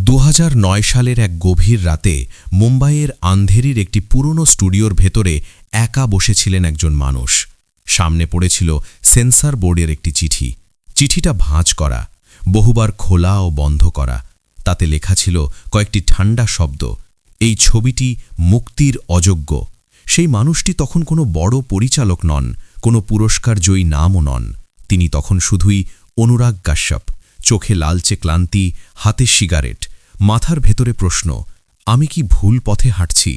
২০০৯ সালের এক গভীর রাতে মুম্বাইয়ের আন্ধেরির একটি পুরনো স্টুডিওর ভেতরে একা বসেছিলেন একজন মানুষ। সামনে পড়েছিল সেন্সর বোর্ডের একটি চিঠি। চিঠিটা ভাঁজ করা, বহুবার খোলা ও বন্ধ করা। তাতে লেখা ছিল কয়েকটি ঠান্ডা শব্দ, এই ছবিটি মুক্তির অযোগ্য। সেই মানুষটি তখন কোনো বড় পরিচালক নন, কোনো পুরস্কারজয়ী নামও নন। তিনি তখন শুধুই অনুরাগ কাশ্যপ। চোখে লালচে ক্লান্তি, হাতে সিগারেট, মাথার ভেতরে প্রশ্ন, আমি কি ভুল পথে হাঁটছি?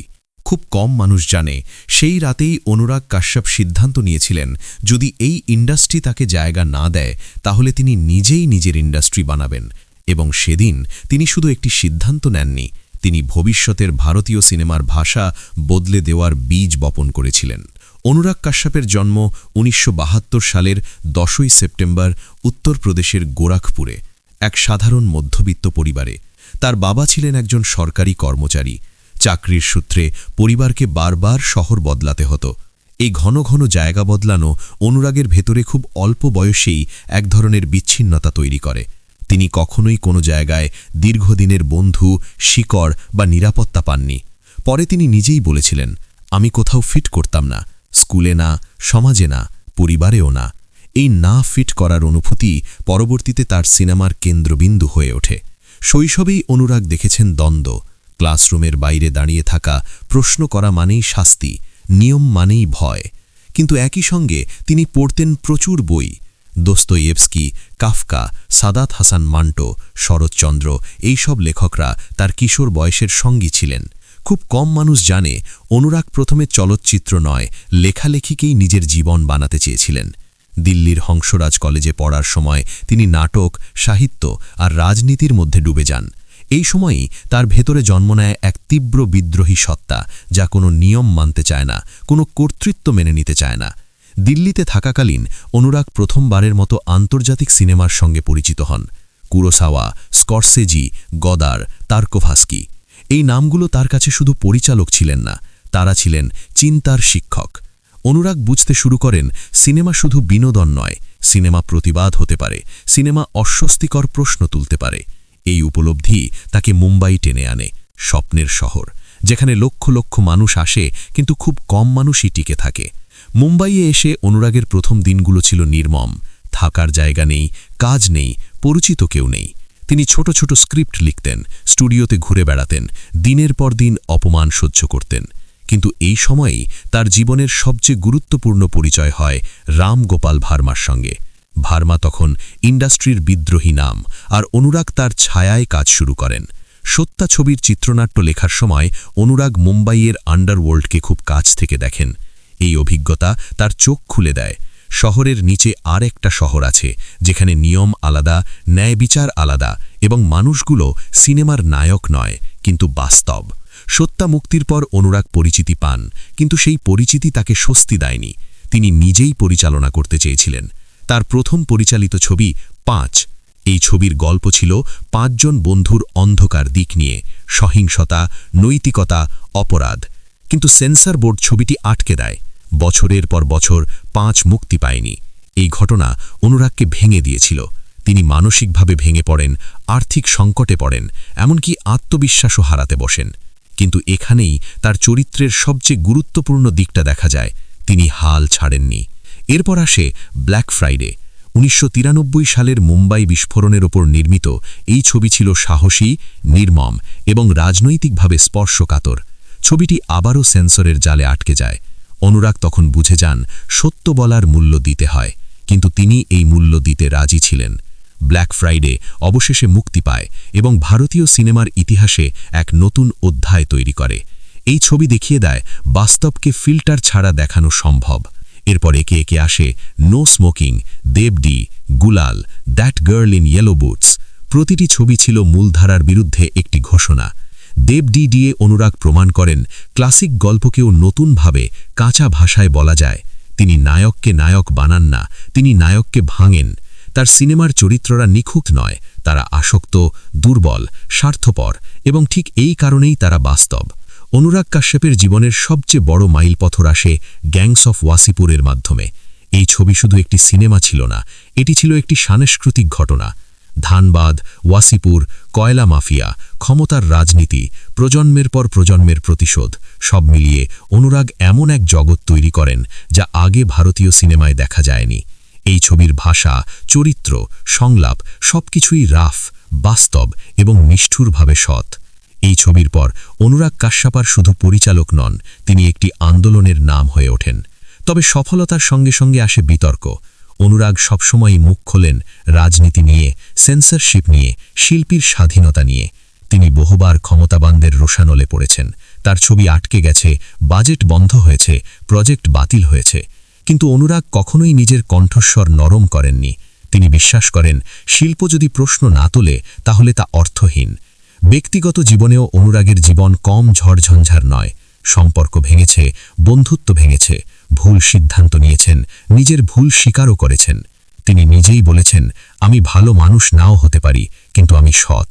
খুব কম মানুষ জানে সেই রাতেই অনুরাগ কাশ্যপ সিদ্ধান্ত নিয়েছিলেন, যদি এই ইন্ডাস্ট্রি তাকে জায়গা না দেয় তাহলে তিনি নিজেই নিজের ইন্ডাস্ট্রি বানাবেন। এবং সেদিন তিনি শুধু একটি সিদ্ধান্ত নেননি, তিনি ভবিষ্যতের ভারতীয় সিনেমার ভাষা বদলে দেওয়ার বীজ বপন করেছিলেন। অনুরাগ কাশ্যপের জন্ম ১৯৭২ সালের ১০ই সেপ্টেম্বর উত্তরপ্রদেশের গোরখপুরে, এক সাধারণ মধ্যবিত্ত পরিবারে। তার বাবা ছিলেন একজন সরকারি কর্মচারী। চাকরির সূত্রে পরিবারকে বারবার শহর বদলাতে হতো। এই ঘন ঘন জায়গা বদলানো অনুরাগের ভেতরে খুব অল্প বয়সেই এক ধরনের বিচ্ছিন্নতা তৈরি করে। তিনি কখনোই কোনো জায়গায় দীর্ঘদিনের বন্ধু, শিকড় বা নিরাপত্তা পাননি। পরে তিনি নিজেই বলেছিলেন, আমি কোথাও ফিট করতাম না, স্কুলে না, সমাজে না, পরিবারেও না। এই না ফিট করার অনুভূতি পরবর্তীতে তার সিনেমার কেন্দ্রবিন্দু হয়ে ওঠে। শৈশবেই অনুরাগ দেখেছেন দ্বন্দ্ব। ক্লাসরুমের বাইরে দাঁড়িয়ে থাকা, প্রশ্ন করা মানেই শাস্তি, নিয়ম মানেই ভয়। কিন্তু একই সঙ্গে তিনি পড়তেন প্রচুর বই। দোস্তোয়েভস্কি, কাফকা, সাদাত হাসান মান্টো, শরৎচন্দ্র, এইসব লেখকরা তার কিশোর বয়সের সঙ্গী ছিলেন। খুব কম মানুষ জানে অনুরাগ প্রথমে চলচ্চিত্র নয়, লেখালেখিকেই নিজের জীবন বানাতে চেয়েছিলেন। দিল্লির হংসরাজ কলেজে পড়ার সময় তিনি নাটক, সাহিত্য আর রাজনীতির মধ্যে ডুবে যান। এই সময়ই তার ভেতরে জন্ম নেয় এক তীব্র বিদ্রোহী সত্তা, যা কোনো নিয়ম মানতে চায় না, কোনো কর্তৃত্ব মেনে নিতে চায় না। দিল্লিতে থাকাকালীন অনুরাগ প্রথমবারের মতো আন্তর্জাতিক সিনেমার সঙ্গে পরিচিত হন। কুরোসাওয়া, স্করসেজি, গদার, তার্কোভাস্কি, এই নামগুলো তার কাছে শুধু পরিচালক ছিলেন না, তারা ছিলেন চিন্তার শিক্ষক। অনুরাগ বুঝতে শুরু করেন, সিনেমা শুধু বিনোদন নয়, সিনেমা প্রতিবাদ হতে পারে, সিনেমা অস্বস্তিকর প্রশ্ন তুলতে পারে। এই উপলব্ধি তাকে মুম্বাই টেনে আনে, স্বপ্নের শহর, যেখানে লক্ষ লক্ষ মানুষ আসে কিন্তু খুব কম মানুষই টিকে থাকে। মুম্বাইয়ে এসে অনুরাগের প্রথম দিনগুলো ছিল নির্মম। থাকার জায়গা নেই, কাজ নেই, পরিচিত কেউ নেই। তিনি ছোট ছোট স্ক্রিপ্ট লিখতেন, স্টুডিওতে ঘুরে বেড়াতেন, দিনের পর দিন অপমান সহ্য করতেন। কিন্তু এই সময়েই তার জীবনের সবচেয়ে গুরুত্বপূর্ণ পরিচয় হয় রাম গোপাল ভার্মার সঙ্গে। ভার্মা তখন ইন্ডাস্ট্রির বিদ্রোহী নাম, আর অনুরাগ তার ছায়ায় কাজ শুরু করেন। সত্যা ছবির চিত্রনাট্য লেখার সময় অনুরাগ মুম্বাইয়ের আন্ডারওয়ার্ল্ডকে খুব কাছ থেকে দেখেন। এই অভিজ্ঞতা তার চোখ খুলে দেয়, শহরের নিচে আর একটা শহর আছে, যেখানে নিয়ম আলাদা, ন্যায় বিচার আলাদা, এবং মানুষগুলো সিনেমার নায়ক নয় কিন্তু বাস্তব। সত্যা মুক্তির পর অনুরাগ পরিচিতি পান, কিন্তু সেই পরিচিতি তাকে স্বস্তি দেয়নি। তিনি নিজেই পরিচালনা করতে চেয়েছিলেন। তার প্রথম পরিচালিত ছবি ৫। এই ছবির গল্প ছিল ৫ জন বন্ধুর অন্ধকার দিক নিয়ে, সহিংসতা, নৈতিকতা, অপরাধ। কিন্তু সেন্সর বোর্ড ছবিটি আটকে দেয়। বছরের পর বছর ৫ মুক্তি পায়নি। এই ঘটনা অনুরাগকে ভেঙে দিয়েছিল। তিনি মানসিকভাবে ভেঙে পড়েন, আর্থিক সংকটে পড়েন, এমনকি আত্মবিশ্বাসও হারাতে বসেন। কিন্তু এখানেই তার চরিত্রের সবচেয়ে গুরুত্বপূর্ণ দিকটা দেখা যায়, তিনি হাল ছাড়েননি। এরপর আসে ব্ল্যাক ফ্রাইডে। ১৯৯৩ সালের মুম্বাই বিস্ফোরণের ওপর নির্মিত এই ছবি ছিল সাহসী, নির্মম এবং রাজনৈতিকভাবে স্পর্শকাতর। ছবিটি আবারও সেন্সরের জালে আটকে যায়। অনুরাগ তখন বুঝে যান সত্য বলার মূল্য দিতে হয়, কিন্তু তিনি এই মূল্য দিতে রাজি ছিলেন। ব্ল্যাক ফ্রাইডে অবশেষে মুক্তি পায় এবং ভারতীয় সিনেমার ইতিহাসে এক নতুন অধ্যায় তৈরি করে। এই ছবি দেখিয়ে দেয় বাস্তবকে ফিল্টার ছাড়া দেখানো সম্ভব। এরপর একে একে আসে নো স্মোকিং, দেবডি, গুলাল, that girl in yellow boots. প্রতিটি ছবি ছিল মূলধারার বিরুদ্ধে একটি ঘোষণা। দেবডি দিয়ে অনুরাগ প্রমাণ করেন ক্লাসিক গল্পকেও নতুনভাবে, কাঁচা ভাষায় বলা যায়। তিনি নায়ককে নায়ক বানান না, তিনি নায়ককে ভাঙেন। তার সিনেমার চরিত্ররা নিখুঁত নয়, তারা আসক্ত, দুর্বল, স্বার্থপর, এবং ঠিক এই কারণেই তারা বাস্তব। অনুরাগ কাশ্যপের জীবনের সবচেয়ে বড় মাইলপথর আসে গ্যাংস অফ ওয়াসিপুরের মাধ্যমে। এই ছবি শুধু একটি সিনেমা ছিল না, এটি ছিল একটি সাংস্কৃতিক ঘটনা। ধানবাদ, ওয়াসিপুর, কয়লা মাফিয়া, ক্ষমতার রাজনীতি, প্রজন্মের পর প্রজন্মের প্রতিশোধ সব মিলিয়ে অনুরাগ এমন এক জগৎ তৈরি করেন যা আগে ভারতীয় সিনেমায় দেখা যায়নি। এই ছবির ভাষা, চরিত্র, সংলাপ সবকিছুই রাফ, বাস্তব এবং নিষ্ঠুরভাবে সৎ। এই ছবির পর অনুরাগ কাশ্যপার শুধু পরিচালক নন, তিনি একটি আন্দোলনের নাম হয়ে ওঠেন। তবে সফলতার সঙ্গে সঙ্গে আসে বিতর্ক। অনুরাগ সবসময়ই মুখ খোলেন রাজনীতি নিয়ে, সেন্সরশিপ নিয়ে, শিল্পীর স্বাধীনতা নিয়ে। তিনি বহুবার ক্ষমতাবানদের রোষানলে পড়েছেন। তার ছবি আটকে গেছে, বাজেট বন্ধ হয়েছে, প্রজেক্ট বাতিল হয়েছে। কিন্তু অনুরাগ কখনোই নিজের কণ্ঠস্বর নরম করেননি। তিনি বিশ্বাস করেন, শিল্প যদি প্রশ্ন না তোলে তাহলে তা অর্থহীন। ব্যক্তিগত জীবনেও অনুরাগের জীবন কম ঝড়ঝঞ্ঝার নয়। সম্পর্ক ভেঙেছে, বন্ধুত্ব ভেঙেছে, ভুল সিদ্ধান্ত নিয়েছেন, নিজের ভুল স্বীকারও করেছেন। তিনি নিজেই বলেছেন, আমি ভালো মানুষ নাও হতে পারি, কিন্তু আমি সৎ।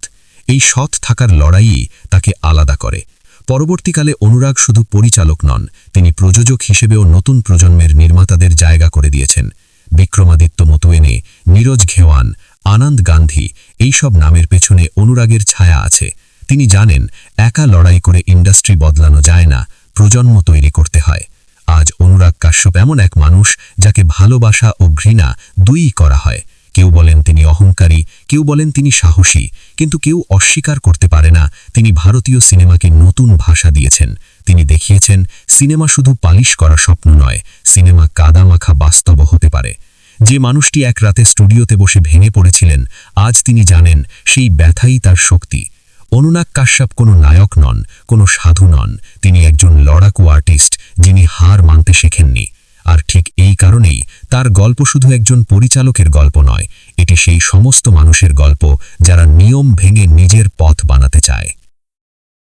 এই সৎ থাকার লড়াইই তাকে আলাদা করে। পরবর্তীকালে অনুরাগ শুধু পরিচালক নন, তিনি প্রযোজক হিসেবেও নতুন প্রজন্মের নির্মাতাদের জায়গা করে দিয়েছেন। বিক্রমাদিত্য মতুয়েনে, নীরজ ঘেওয়ান, আনন্দ গান্ধী এইসব নামের পেছনে অনুরাগের ছায়া আছে। তিনি জানেন, একা লড়াই করে ইন্ডাস্ট্রি বদলানো যায় না, প্রজন্ম তৈরি করতে হয়। আজ অনুরাগ কাশ্যপ এমন এক মানুষ যাকে ভালোবাসা ও ঘৃণা দুইই করা হয়। কেউ বলেন তিনি অহংকারী, কেউ বলেন তিনি সাহসী, কিন্তু কেউ অস্বীকার করতে পারে না তিনি ভারতীয় সিনেমাকে নতুন ভাষা দিয়েছেন। তিনি দেখিয়েছেন, সিনেমা শুধু পালিশ করা স্বপ্ন নয়, সিনেমা কাদামাখা বাস্তব হতে পারে। যে মানুষটি এক রাতে স্টুডিওতে বসে ভেঙে পড়েছিলেন, আজ তিনি জানেন সেই ব্যথাই তার শক্তি। অনুরাগ কাশ্যপ কোনো নায়ক নন, কোনো সাধু নন, তিনি একজন লড়াকু আর্টিস্ট যিনি হার মানতে শেখেননি। আর ঠিক এই কারণেই তার গল্প শুধু একজন পরিচালকের গল্প নয়, এটি সেই সমস্ত মানুষের গল্প যারা নিয়ম ভেঙে নিজের পথ বানাতে চায়।